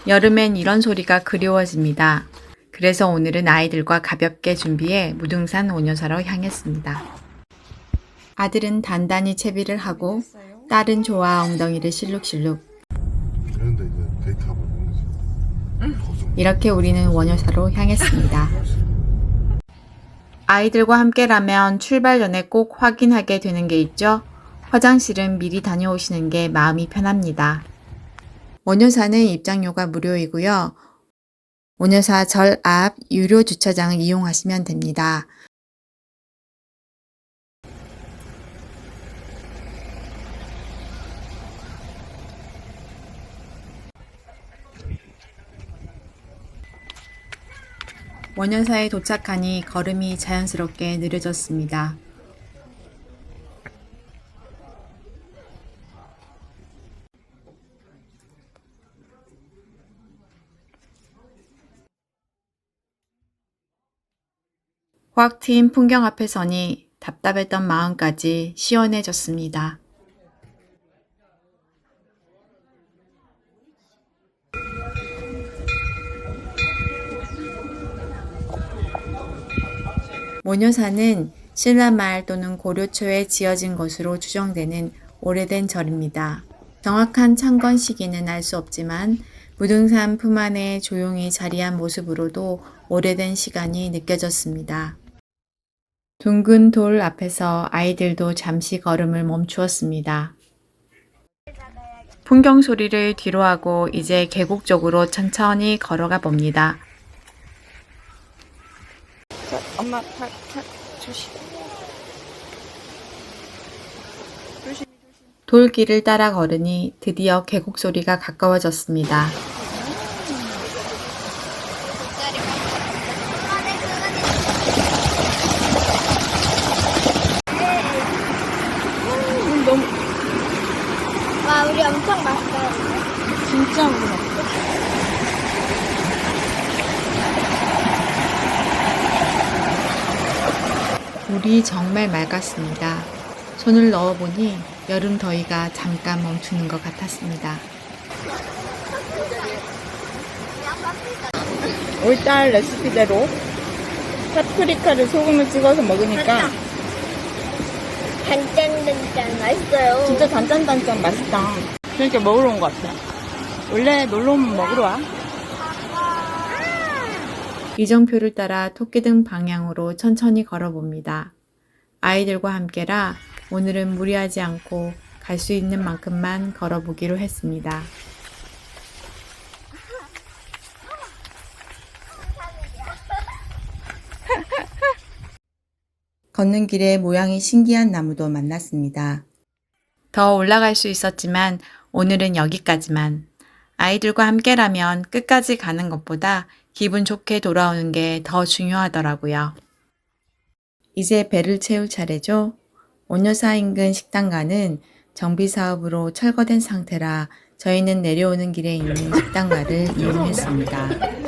여름엔 이런 소리가 그리워집니다. 그래서 오늘은 아이들과 가볍게 준비해 무등산 원효사로 향했습니다. 아들은 단단히 채비를 하고 딸은 좋아 엉덩이를 실룩실룩. 그런데 이제 데이트하고 있는 거지. 이렇게 우리는 원효사로 향했습니다. 아이들과 함께라면 출발 전에 꼭 확인하게 되는 게 있죠. 화장실은 미리 다녀오시는 게 마음이 편합니다. 원효사는 입장료가 무료이고요. 원효사 절 앞 유료 주차장을 이용하시면 됩니다. 원효사에 도착하니 걸음이 자연스럽게 느려졌습니다. 확 트인 풍경 앞에 서니 답답했던 마음까지 시원해졌습니다. 원효사는 신라말 또는 고려초에 지어진 것으로 추정되는 오래된 절입니다. 정확한 창건 시기는 알 수 없지만 무등산 품 안에 조용히 자리한 모습으로도 오래된 시간이 느껴졌습니다. 둥근 돌 앞에서 아이들도 잠시 걸음을 멈추었습니다. 풍경 소리를 뒤로하고 이제 계곡 쪽으로 천천히 걸어가 봅니다. 엄마 팔 조심. 돌길을 따라 걸으니 드디어 계곡 소리가 가까워졌습니다. 너무 와, 우리 엄청 맛있어요. 진짜 우리 맛있어. 물이 정말 맑았습니다. 손을 넣어보니 여름 더위가 잠깐 멈추는 것 같았습니다. 우리 딸 레시피대로 파프리카를 소금을 찍어서 먹으니까 단짠단짠 맛있어요. 진짜 단짠단짠 맛있다. 그러니까 먹으러 온 것 같아. 원래 놀러 오면 먹으러 와. 이정표를 따라 토끼등 방향으로 천천히 걸어봅니다. 아이들과 함께라 오늘은 무리하지 않고 갈 수 있는 만큼만 걸어보기로 했습니다. 걷는 길에 모양이 신기한 나무도 만났습니다. 더 올라갈 수 있었지만 오늘은 여기까지만. 아이들과 함께라면 끝까지 가는 것보다 기분 좋게 돌아오는 게 더 중요하더라고요. 이제 배를 채울 차례죠. 원효사 인근 식당가는 정비 사업으로 철거된 상태라 저희는 내려오는 길에 있는 식당가를 이용했습니다.